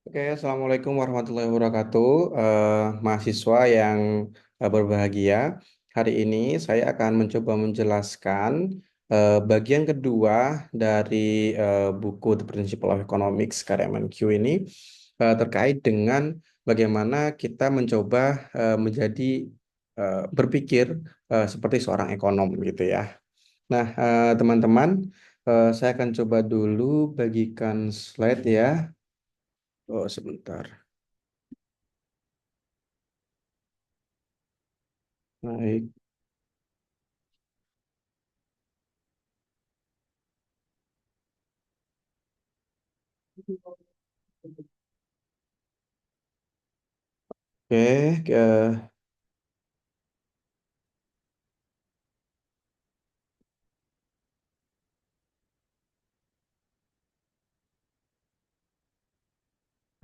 Oke, Assalamualaikum warahmatullahi wabarakatuh. Mahasiswa yang berbahagia. Hari ini saya akan mencoba menjelaskan bagian kedua dari buku The Principle of Economics karya MNQ ini terkait dengan bagaimana kita mencoba menjadi berpikir seperti seorang ekonom gitu ya. Nah, teman-teman, saya akan coba dulu bagikan slide ya. Oh, sebentar. Baik. Oke,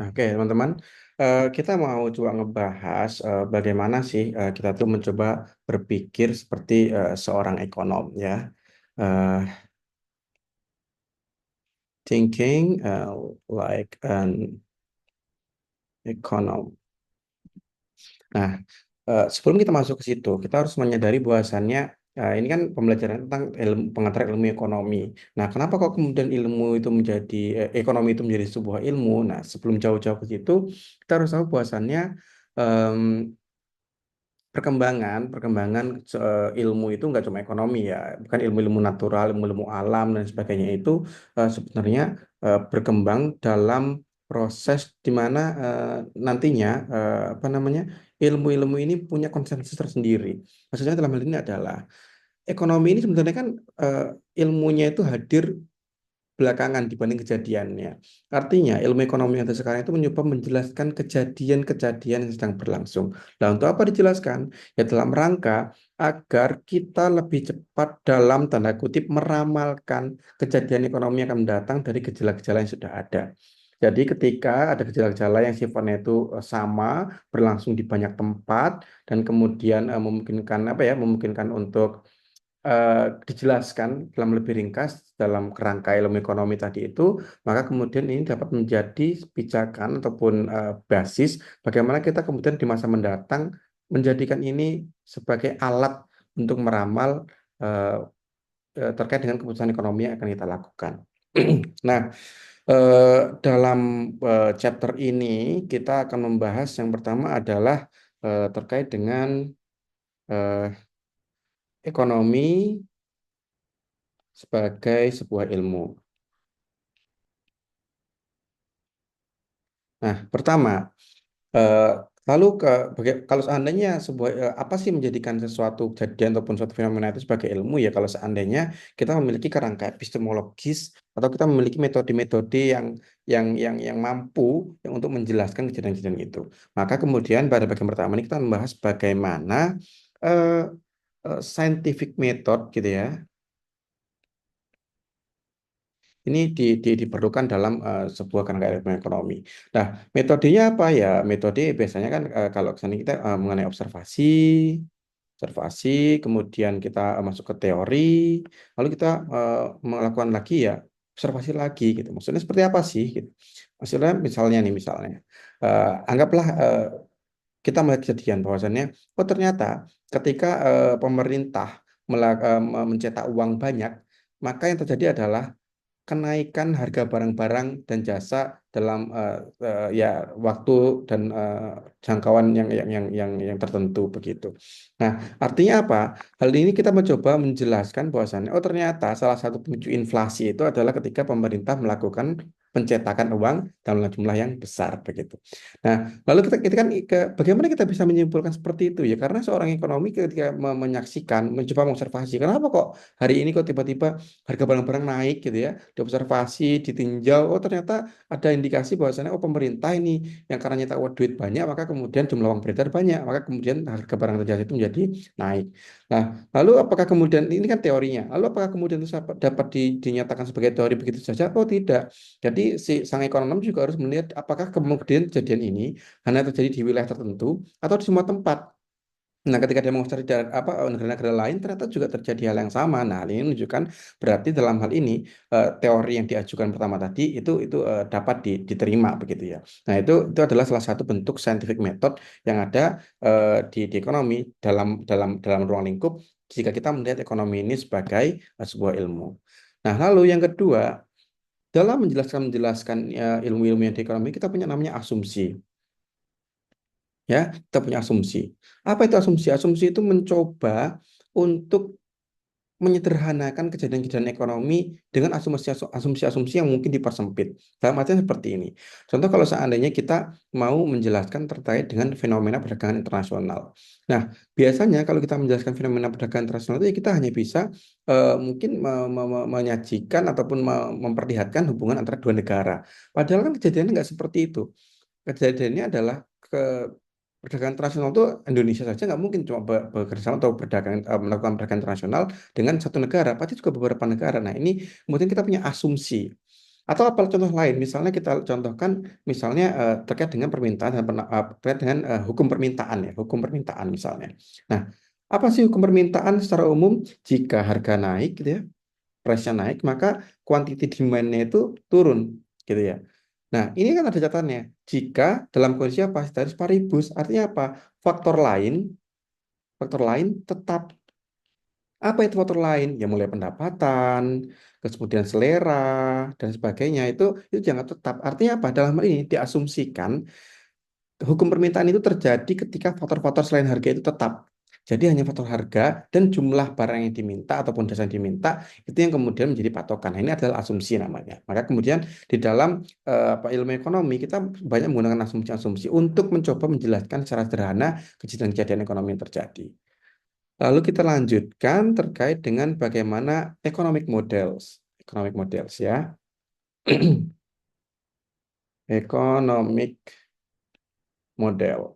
oke, teman-teman. Kita mau coba ngebahas bagaimana sih kita tuh mencoba berpikir seperti seorang ekonom ya. Eh, Thinking like an econom. Nah, sebelum kita masuk ke situ, kita harus menyadari bahwasannya ini kan pembelajaran tentang pengantar ilmu ekonomi. Nah, kenapa kok kemudian ilmu itu menjadi ekonomi itu menjadi sebuah ilmu? Nah, sebelum jauh-jauh ke situ, kita harus tahu bahwasannya em, perkembangan ilmu itu nggak cuma ekonomi ya, bukan ilmu-ilmu natural, ilmu-ilmu alam dan sebagainya itu sebenarnya berkembang dalam proses di mana nantinya apa namanya ilmu-ilmu ini punya konsensus tersendiri. Maksudnya dalam hal ini adalah ekonomi ini sebenarnya kan eh, ilmunya itu hadir belakangan dibanding kejadiannya. Artinya, ilmu ekonomi yang ada sekarang itu mencoba menjelaskan kejadian-kejadian yang sedang berlangsung. Nah, untuk apa dijelaskan? Ya dalam rangka agar kita lebih cepat dalam tanda kutip meramalkan kejadian ekonomi yang akan mendatang dari gejala-gejala yang sudah ada. Jadi ketika ada gejala-gejala yang sifatnya itu sama, berlangsung di banyak tempat, dan kemudian memungkinkan apa ya, memungkinkan untuk dijelaskan dalam lebih ringkas dalam kerangka ilmu ekonomi tadi itu, maka kemudian ini dapat menjadi pijakan ataupun basis bagaimana kita kemudian di masa mendatang menjadikan ini sebagai alat untuk meramal eh, terkait dengan keputusan ekonomi yang akan kita lakukan. Nah, dalam chapter ini kita akan membahas yang pertama adalah terkait dengan eh, ekonomi sebagai sebuah ilmu. Nah, pertama, eh, lalu kalau seandainya sebuah apa sih menjadikan sesuatu kejadian ataupun suatu fenomena itu sebagai ilmu ya kalau seandainya kita memiliki kerangka epistemologis atau kita memiliki metode-metode yang mampu yang untuk menjelaskan kejadian-kejadian itu. Maka kemudian pada bagian pertama ini kita membahas bagaimana eh, scientific method gitu ya. Ini diperlukan dalam sebuah kerangka ilmu ekonomi. Nah, metodenya apa ya? Metode biasanya kan kalau kesana kita mengenai observasi, kemudian kita masuk ke teori, lalu kita melakukan lagi ya observasi lagi gitu. Maksudnya seperti apa sih? Gitu. Maksudnya misalnya nih misalnya, anggaplah kita melihat kejadian bahwasannya, oh ternyata ketika pemerintah mencetak uang banyak, maka yang terjadi adalah kenaikan harga barang-barang dan jasa dalam ya waktu dan jangkauan yang tertentu begitu. Nah, artinya apa? Hal ini kita mencoba menjelaskan bahwasannya oh ternyata salah satu pemicu inflasi itu adalah ketika pemerintah melakukan pencetakan uang dalam jumlah yang besar begitu. Nah, lalu kita kan bagaimana kita bisa menyimpulkan seperti itu ya? Karena seorang ekonomi ketika menyaksikan, mencoba mengobservasi, kenapa kok hari ini kok tiba-tiba harga barang-barang naik gitu ya, diobservasi, ditinjau, oh ternyata ada indikasi bahwasannya oh pemerintah ini yang karena nyetak duit banyak, maka kemudian jumlah uang beredar banyak, maka kemudian harga barang dan jasa itu menjadi naik. Nah, lalu apakah kemudian ini kan teorinya, lalu apakah kemudian itu dapat dinyatakan sebagai teori begitu saja? Oh tidak. Jadi si sang ekonom juga harus melihat apakah kemudian kejadian ini hanya terjadi di wilayah tertentu atau di semua tempat. Nah, ketika demonstrasi dari negara-negara lain ternyata juga terjadi hal yang sama. Nah, hal ini menunjukkan berarti dalam hal ini teori yang diajukan pertama tadi itu dapat diterima begitu ya. Nah, itu adalah salah satu bentuk scientific method yang ada di ekonomi dalam ruang lingkup jika kita melihat ekonomi ini sebagai sebuah ilmu. Nah, lalu yang kedua, dalam menjelaskan ilmu-ilmu yang di ekonomi kita punya namanya asumsi. Ya, kita punya asumsi. Apa itu asumsi? Asumsi itu mencoba untuk menyederhanakan kejadian-kejadian ekonomi dengan asumsi-asumsi yang mungkin dipersempit. Dalam artian seperti ini. Contoh kalau seandainya kita mau menjelaskan terkait dengan fenomena perdagangan internasional. Nah, biasanya kalau kita menjelaskan fenomena perdagangan internasional itu ya kita hanya bisa mungkin menyajikan ataupun memperlihatkan hubungan antara dua negara. Padahal kan kejadiannya nggak seperti itu. Kejadiannya adalah ke perdagangan internasional itu Indonesia saja nggak mungkin cuma bekerja sama atau melakukan perdagangan internasional dengan satu negara, pasti juga beberapa negara. Nah, ini kemudian kita punya asumsi. Atau apa contoh lain? Misalnya kita contohkan misalnya terkait dengan permintaan dan terkait dengan hukum permintaan ya, hukum permintaan misalnya. Nah, apa sih hukum permintaan secara umum? Jika harga naik gitu ya, price-nya naik, maka quantity demand-nya itu turun gitu ya. Nah, ini kan ada catatannya. Jika dalam kondisi apa? Status paribus, artinya apa? Faktor lain, faktor lain tetap. Apa itu faktor lain? Ya mulai pendapatan, kemudian selera dan sebagainya itu jangan tetap. Artinya apa? Dalam hal ini diasumsikan hukum permintaan itu terjadi ketika faktor-faktor selain harga itu tetap. Jadi hanya faktor harga dan jumlah barang yang diminta ataupun jasa yang diminta itu yang kemudian menjadi patokan. Nah, ini adalah asumsi namanya. Maka kemudian di dalam ilmu ekonomi kita banyak menggunakan asumsi-asumsi untuk mencoba menjelaskan secara sederhana kejadian-kejadian ekonomi yang terjadi. Lalu kita lanjutkan terkait dengan bagaimana economic models. Economic models ya. Economic model.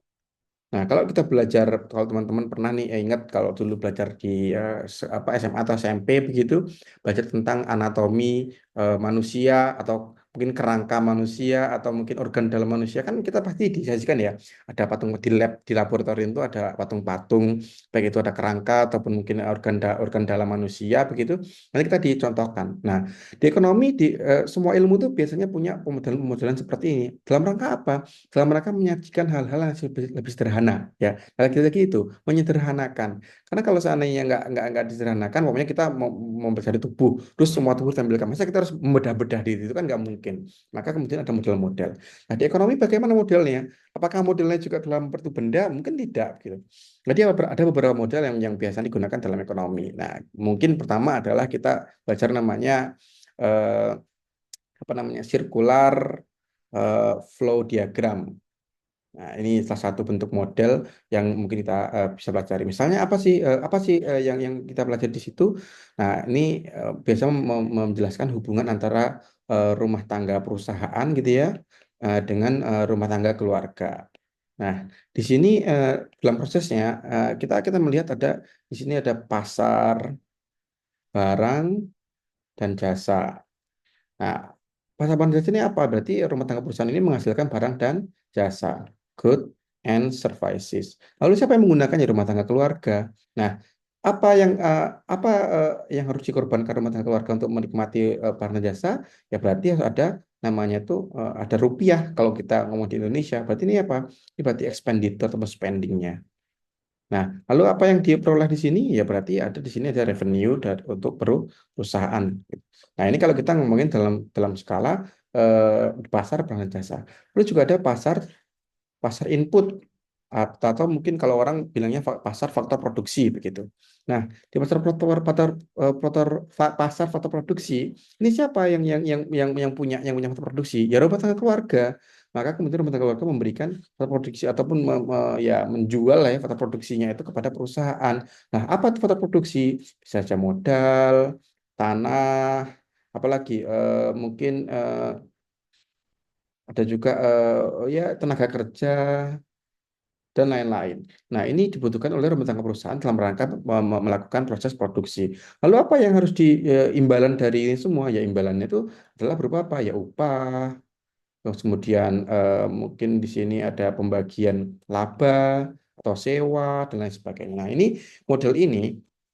Nah, kalau kita belajar, kalau teman-teman pernah nih ingat kalau dulu belajar di SMA atau SMP begitu, belajar tentang anatomi manusia atau mungkin kerangka manusia atau mungkin organ dalam manusia kan kita pasti disajikan ya. Ada patung di lab di laboratorium itu ada patung-patung, baik itu ada kerangka ataupun mungkin organ dalam manusia begitu. Nanti kita dicontohkan. Nah, di ekonomi semua ilmu itu biasanya punya pemodelan-pemodelan seperti ini. Dalam rangka apa? Dalam rangka menyajikan hal-hal yang lebih sederhana ya. Lagi-lagi itu menyederhanakan, karena kalau seandainya nggak disederhanakan, pokoknya kita mau mencari tubuh terus semua tubuh ditampilkan, masa kita harus membedah-bedah diri itu kan nggak mungkin. Maka kemudian ada model-model. Nah, di ekonomi bagaimana modelnya? Apakah modelnya juga dalam bentuk benda? Mungkin tidak gitu. Jadi ada beberapa model yang biasa digunakan dalam ekonomi. Nah, mungkin pertama adalah kita belajar namanya eh, apa namanya, circular flow diagram. Nah, ini salah satu bentuk model yang mungkin kita bisa pelajari. Misalnya apa sih yang kita pelajari di situ? Nah, ini biasa menjelaskan hubungan antara rumah tangga perusahaan gitu ya dengan rumah tangga keluarga. Nah, di sini dalam prosesnya kita kita melihat di sini ada pasar, barang, dan jasa. Nah, pasar barang dan jasa ini apa? Berarti rumah tangga perusahaan ini menghasilkan barang dan jasa, good and services. Lalu siapa yang menggunakannya? Rumah tangga keluarga. Nah, apa yang yang harus dikorbankan rumah tangga keluarga untuk menikmati barang dan jasa? Ya berarti harus ada namanya itu ada rupiah kalau kita ngomong di Indonesia. Berarti ini apa? Ini berarti expenditure atau spendingnya. Nah, lalu apa yang diperoleh di sini? Ya berarti ada di sini ada revenue untuk perusahaan. Nah, ini kalau kita ngomongin dalam skala pasar barang dan jasa. Lalu juga ada pasar pasar input atau mungkin kalau orang bilangnya pasar faktor produksi begitu. Nah, di pasar faktor produksi ini siapa yang punya faktor produksi? Ya rumah tangga keluarga. Maka kemudian rumah tangga keluarga memberikan faktor produksi ataupun ya menjual lah ya faktor produksinya itu kepada perusahaan. Nah, apa itu faktor produksi? Bisa saja modal, tanah, apalagi mungkin ada juga ya tenaga kerja dan lain-lain. Nah, ini dibutuhkan oleh rumah tangga perusahaan dalam rangka melakukan proses produksi. Lalu apa yang harus imbalan dari ini semua? Ya imbalannya itu adalah berupa apa? Ya upah, terus kemudian mungkin di sini ada pembagian laba, atau sewa dan lain sebagainya. Nah, ini model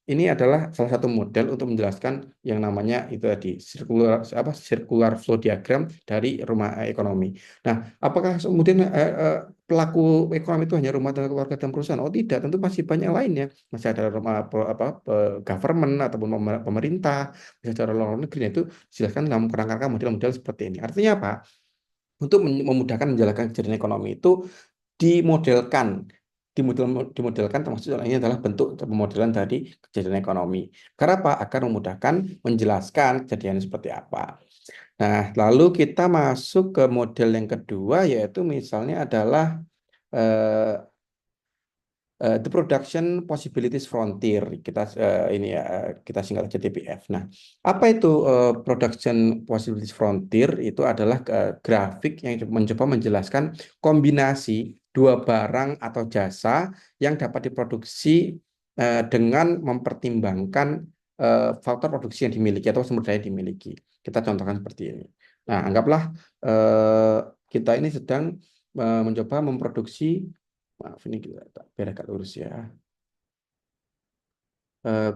ini adalah salah satu model untuk menjelaskan yang namanya itu tadi circular flow diagram dari rumah ekonomi. Nah, apakah kemudian pelaku ekonomi itu hanya rumah tangga, keluarga, dan perusahaan? Oh tidak, tentu masih banyak lainnya. Masih ada rumah government ataupun pemerintah, masih ada luar negeri. Nah, itu silakan dalam kerangka model-model seperti ini. Artinya apa? Untuk memudahkan menjalankan kejadian ekonomi itu dimodelkan dimodelkan termasuk ini adalah bentuk pemodelan dari kejadian ekonomi. Karena apa? Akan memudahkan menjelaskan kejadian seperti apa. Nah, lalu kita masuk ke model yang kedua, yaitu misalnya adalah eh, The Production Possibilities Frontier. Ini ya, kita singkat aja TPF. Nah, apa itu Production Possibilities Frontier? Itu adalah grafik yang mencoba menjelaskan kombinasi dua barang atau jasa yang dapat diproduksi dengan mempertimbangkan faktor produksi yang dimiliki atau sumber daya yang dimiliki. Kita contohkan seperti ini. Nah, anggaplah eh, kita ini sedang mencoba memproduksi. Maaf, ini kita biar agak lurus ya.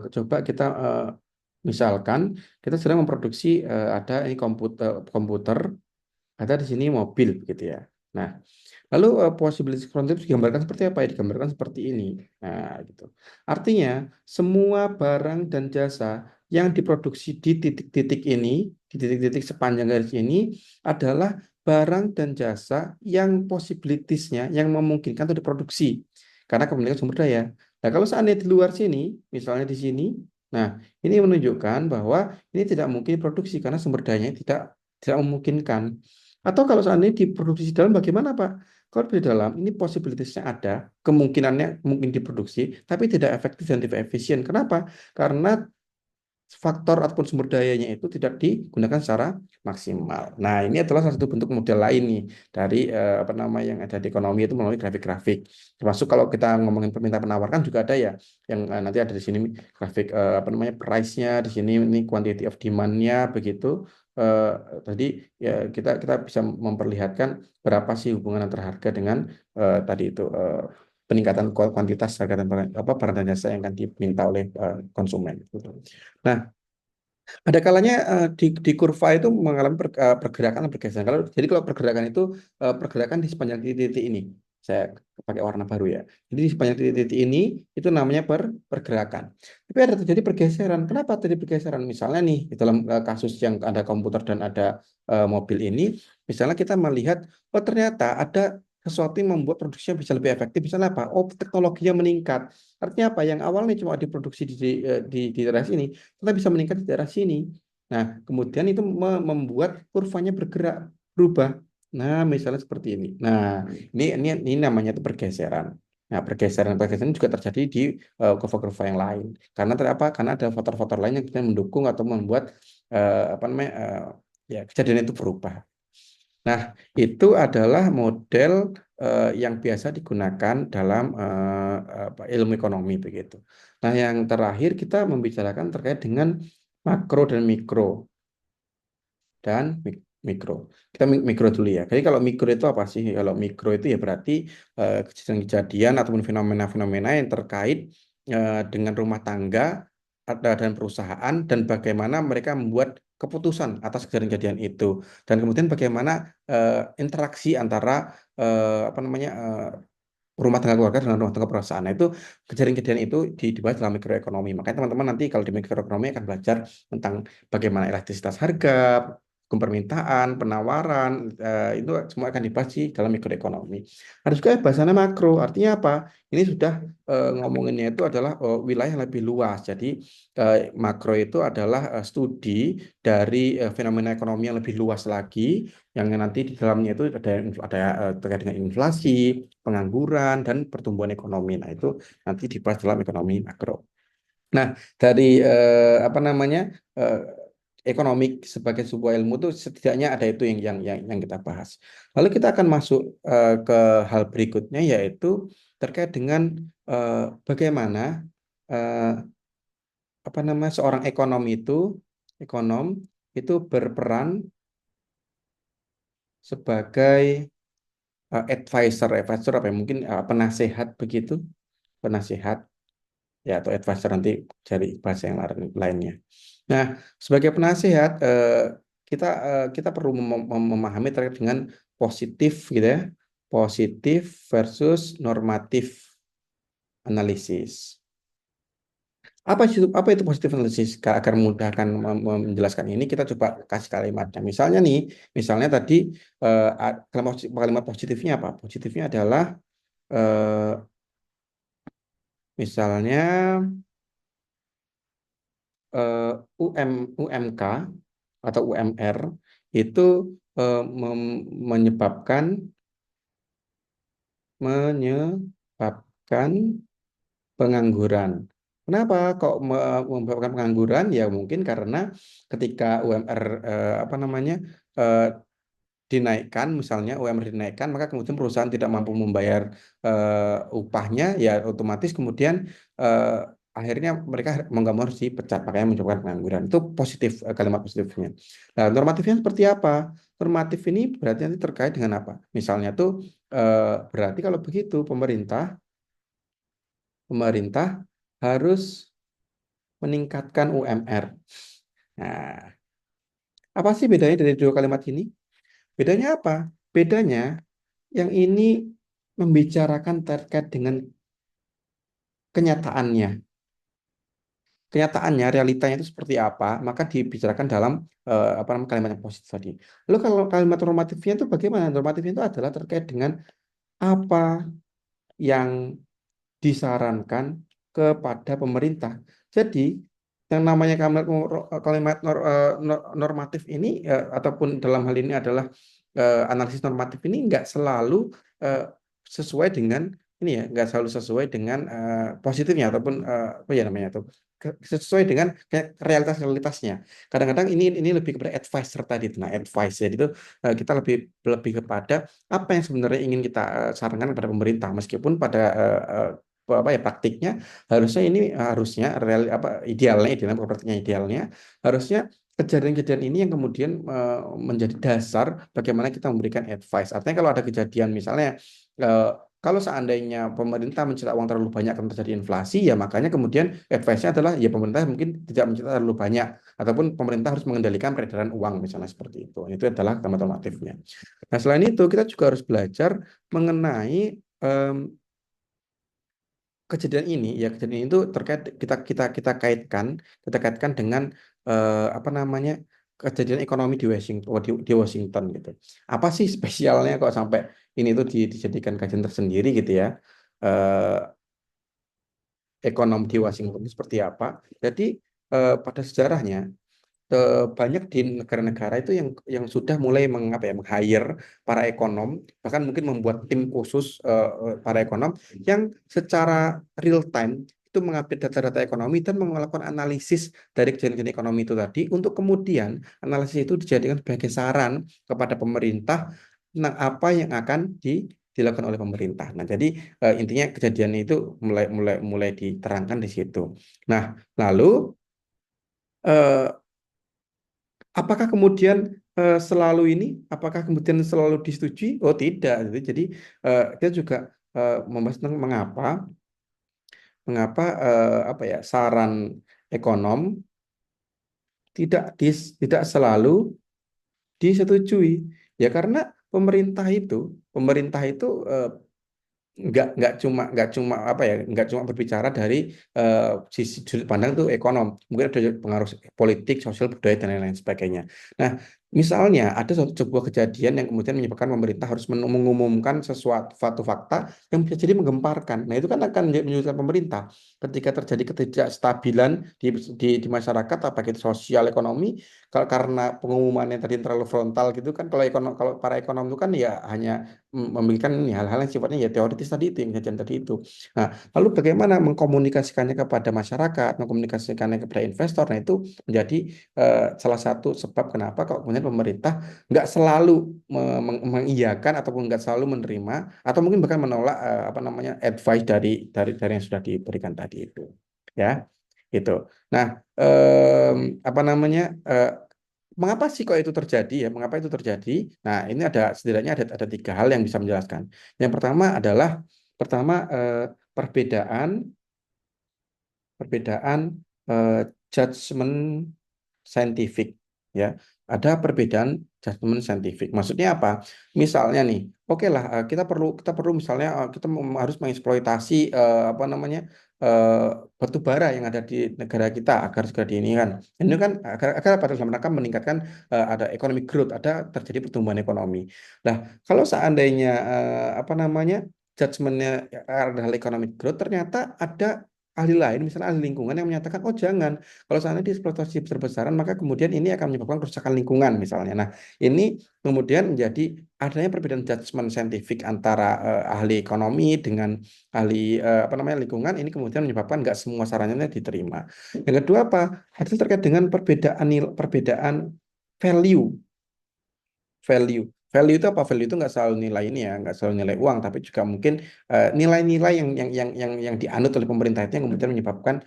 Coba kita misalkan kita sedang memproduksi ada ini komputer, ada di sini mobil gitu ya. Nah, lalu possibility frontier digambarkan seperti apa ya? Digambarkan seperti ini. Nah, gitu. Artinya semua barang dan jasa yang diproduksi di titik-titik ini, di titik-titik sepanjang garis ini adalah barang dan jasa yang possibilities-nya yang memungkinkan untuk diproduksi karena kepemilikan sumber daya. Nah, kalau seandainya di luar sini, misalnya di sini, nah ini menunjukkan bahwa ini tidak mungkin diproduksi karena sumber dayanya tidak memungkinkan. Atau kalau seandainya diproduksi di dalam bagaimana Pak? Kalau di dalam ini possibilities-nya ada, kemungkinannya mungkin diproduksi, tapi tidak efektif dan tidak efisien. Kenapa? Karena faktor ataupun sumber dayanya itu tidak digunakan secara maksimal. Nah, ini adalah salah satu bentuk model lain nih dari apa nama yang ada di ekonomi itu melalui grafik-grafik. Termasuk kalau kita ngomongin permintaan penawarkan juga ada ya, yang nanti ada di sini grafik apa namanya price-nya, di sini ini quantity of demand-nya begitu. Eh, Tadi ya kita bisa memperlihatkan berapa sih hubungan antara harga dengan tadi itu peningkatan kuantitas harga dan barang dan jasa yang akan diminta oleh konsumen. Gitu. Nah, ada kalanya di kurva itu mengalami pergerakan dan pergeseran. Kalau pergerakan itu pergerakan di sepanjang titik-titik ini. Saya pakai warna baru ya. Jadi di sepanjang titik-titik ini itu namanya pergerakan. Tapi ada terjadi pergeseran. Kenapa terjadi pergeseran? Misalnya nih di dalam kasus yang ada komputer dan ada mobil ini, misalnya kita melihat oh ternyata ada sesuatu yang membuat produksinya bisa lebih efektif. Misalnya apa? Oh teknologinya meningkat. Artinya apa? Yang awalnya cuma diproduksi di daerah sini kita bisa meningkat di daerah sini. Nah, kemudian itu membuat kurvanya bergerak, berubah. Nah, misalnya seperti ini. Nah, ini namanya itu pergeseran. Nah, pergeseran juga terjadi di kurva-kurva yang lain. Karena apa? Karena ada faktor-faktor lain yang kita mendukung atau membuat apa namanya ya kejadian itu berubah. Nah, itu adalah model yang biasa digunakan dalam ilmu ekonomi begitu. Nah, yang terakhir kita membicarakan terkait dengan makro dan mikro mikro. Kita mikro dulu ya. Jadi kalau mikro itu apa sih? Kalau mikro itu ya berarti kejadian-kejadian ataupun fenomena-fenomena yang terkait dengan rumah tangga dan perusahaan dan bagaimana mereka membuat keputusan atas kejadian-kejadian itu dan kemudian bagaimana interaksi antara apa namanya rumah tangga keluarga dengan rumah tangga perusahaan. Nah, itu kejadian-kejadian itu dibahas dalam mikroekonomi. Makanya teman-teman nanti kalau di mikroekonomi akan belajar tentang bagaimana elastisitas harga, hukum permintaan, penawaran, itu semua akan dibahas di dalam mikroekonomi. Ada juga bahasanya makro, artinya apa? Ini sudah ngomonginnya itu adalah wilayah yang lebih luas. Jadi makro itu adalah studi dari fenomena ekonomi yang lebih luas lagi, yang nanti di dalamnya itu ada terkait dengan inflasi, pengangguran, dan pertumbuhan ekonomi. Nah, itu nanti dibahas dalam ekonomi makro. Nah, dari apa namanya eh, ekonomi sebagai sebuah ilmu itu setidaknya ada itu yang kita bahas. Lalu kita akan masuk ke hal berikutnya yaitu terkait dengan eh, bagaimana eh, apa namanya seorang ekonom itu berperan sebagai advisor apa ya, mungkin penasehat begitu, penasehat ya atau advisor nanti cari bahasa yang lainnya. Nah, sebagai penasehat kita perlu memahami terkait dengan positif gitu ya, positif versus normatif analisis. Apa itu positif analisis? Agar memudahkan menjelaskan ini, kita coba kasih kalimatnya. Misalnya nih, misalnya tadi kalimat positifnya apa? Positifnya adalah eh, misalnya eh, UMK atau UMR itu menyebabkan menyebabkan pengangguran. Kenapa kok menyebabkan pengangguran? Ya mungkin karena ketika UMR apa namanya eh, dinaikkan, misalnya UMR dinaikkan, maka kemudian perusahaan tidak mampu membayar upahnya, ya otomatis kemudian eh, akhirnya mereka mau nggak mau harus dipecat, makanya menyebabkan pengangguran. Itu positif, kalimat positifnya. Nah, normatifnya seperti apa? Normatif ini berarti nanti terkait dengan apa? Misalnya tuh berarti kalau begitu pemerintah harus meningkatkan UMR. Nah, apa sih bedanya dari dua kalimat ini? Bedanya apa? Bedanya yang ini membicarakan terkait dengan kenyataannya. Kenyataannya, realitanya itu seperti apa, maka dibicarakan dalam apa namanya kalimat yang positif tadi. Lalu kalau kalimat normatifnya itu bagaimana? Normatifnya itu adalah terkait dengan apa yang disarankan kepada pemerintah. Jadi, yang namanya kalimat normatif ini ataupun dalam hal ini adalah analisis normatif ini nggak selalu eh, sesuai dengan ini ya, nggak selalu sesuai dengan positifnya ataupun apa ya namanya tuh sesuai dengan realitas-realitasnya. Kadang-kadang ini lebih kepada advisor tadi, nah advice jadi itu kita lebih lebih kepada apa yang sebenarnya ingin kita sarankan kepada pemerintah, meskipun pada apa ya praktiknya harusnya apa idealnya bukan praktiknya, idealnya harusnya kejadian-kejadian ini yang kemudian menjadi dasar bagaimana kita memberikan advice. Artinya kalau ada kejadian misalnya eh, kalau seandainya pemerintah mencetak uang terlalu banyak akan terjadi inflasi, ya makanya kemudian advice-nya adalah ya pemerintah mungkin tidak mencetak terlalu banyak ataupun pemerintah harus mengendalikan peredaran uang misalnya seperti itu. Itu adalah alternatifnya. Nah, selain itu kita juga harus belajar mengenai kejadian ini, ya kejadian itu terkait kita kita kita kaitkan dengan apa namanya kejadian ekonomi di Washington, di Washington gitu. Apa sih spesialnya kok sampai ini tuh dijadikan kajian tersendiri gitu ya? Eh, Ekonomi di Washington itu seperti apa? Jadi pada sejarahnya banyak di negara-negara itu yang sudah mulai mengapa ya meng-hire para ekonom, bahkan mungkin membuat tim khusus para ekonom yang secara real time itu mengambil data-data ekonomi dan melakukan analisis dari kejadian-kejadian ekonomi itu tadi untuk kemudian analisis itu dijadikan sebagai saran kepada pemerintah tentang apa yang akan dilakukan oleh pemerintah. Nah, jadi intinya kejadian itu mulai mulai mulai diterangkan di situ. Nah, lalu eh, apakah kemudian selalu ini, apakah kemudian selalu disetujui? Oh tidak, gitu. Jadi kita juga membahas tentang mengapa apa ya saran ekonom tidak selalu disetujui. Ya karena pemerintah itu nggak cuma apa ya nggak cuma berbicara dari eh, sisi sudut pandang tuh ekonom, mungkin ada pengaruh politik, sosial, budaya dan lain-lain sebagainya. Nah, misalnya ada sebuah kejadian yang kemudian menyebabkan pemerintah harus mengumumkan suatu fakta yang bisa jadi menggemparkan. Nah, itu kan akan menyulitkan pemerintah ketika terjadi ketidakstabilan di masyarakat, apakah itu sosial ekonomi. Kalau karena pengumumannya tadi terlalu frontal gitu kan, kalau para ekonom itu kan ya hanya memberikan hal-hal yang sifatnya ya teoritis tadi itu yang kejadian tadi itu. Nah, lalu bagaimana mengkomunikasikannya kepada masyarakat, mengkomunikasikannya kepada investor? Nah, itu menjadi salah satu sebab kenapa kok kemudian pemerintah nggak selalu mengiyakan ataupun nggak selalu menerima atau mungkin bahkan menolak apa namanya advice dari yang sudah diberikan tadi itu. Ya, itu. Nah, apa namanya? mengapa sih kok itu terjadi ya? Mengapa itu terjadi? Nah, ini ada setidaknya ada tiga hal yang bisa menjelaskan. Yang pertama adalah perbedaan perbedaan judgement saintifik ya. Ada perbedaan judgement saintifik. Maksudnya apa? Misalnya nih, oke lah, kita perlu misalnya harus mengeksploitasi apa namanya, eh, batu bara yang ada di negara kita agar segera diinikan. Ini kan agar pada dalam rangka meningkatkan ada economic growth, ada terjadi pertumbuhan ekonomi. Nah, kalau seandainya apa namanya, judgementnya adalah economic growth, ternyata ada ahli lain, misalnya ahli lingkungan yang menyatakan, oh jangan, kalau seandainya dieksploitasi besar-besaran, maka kemudian ini akan menyebabkan kerusakan lingkungan misalnya. Nah, ini kemudian menjadi adanya perbedaan judgement saintifik antara ahli ekonomi dengan ahli apa namanya lingkungan. Ini kemudian menyebabkan nggak semua sarannya diterima. Yang kedua apa? Ada terkait dengan perbedaan value. Value. Value itu apa? Value itu nggak selalu nilai ini ya, nggak selalu nilai uang, tapi juga mungkin nilai-nilai yang dianut oleh pemerintah itu yang kemudian menyebabkan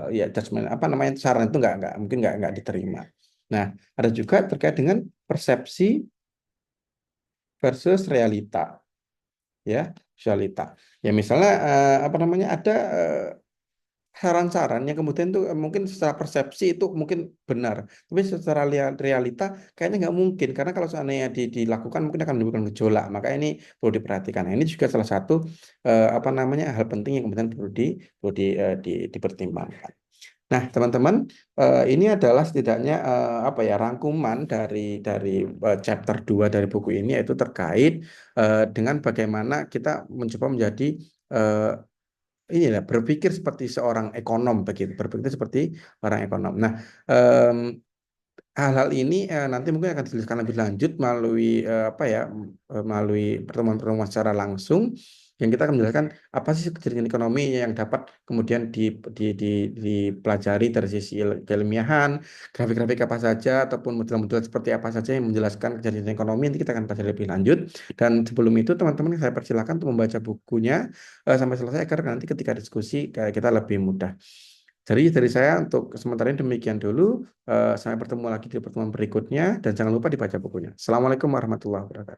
ya judgement apa namanya saran itu nggak mungkin nggak diterima. Nah, ada juga terkait dengan persepsi versus realita, ya, realita. Ya misalnya apa namanya ada saran-saran yang kemudian tuh mungkin secara persepsi itu mungkin benar, tapi secara realita kayaknya nggak mungkin karena kalau seandainya dilakukan mungkin akan menimbulkan gejolak. Maka ini perlu diperhatikan. Nah, ini juga salah satu apa namanya hal penting yang kemudian dipertimbangkan. Nah, teman-teman, ini adalah setidaknya apa ya rangkuman dari chapter 2 dari buku ini, yaitu terkait dengan bagaimana kita mencoba menjadi eh, inilah berpikir seperti seorang ekonom begitu, berpikir seperti orang ekonom. Nah, em, hal-hal ini nanti mungkin akan dijelaskan lebih lanjut melalui apa ya, melalui pertemuan-pertemuan secara langsung yang kita akan menjelaskan apa sih kejadian ekonomi yang dapat kemudian dipelajari dari sisi keilmiahan, grafik-grafik apa saja ataupun model-model seperti apa saja yang menjelaskan kejadian ekonomi. Nanti kita akan pelajari lebih lanjut. Dan sebelum itu teman-teman saya persilakan untuk membaca bukunya sampai selesai agar nanti ketika diskusi kita lebih mudah. Jadi dari saya untuk sementara ini demikian dulu. Sampai bertemu lagi di pertemuan berikutnya dan jangan lupa dibaca bukunya. Assalamualaikum warahmatullahi wabarakatuh.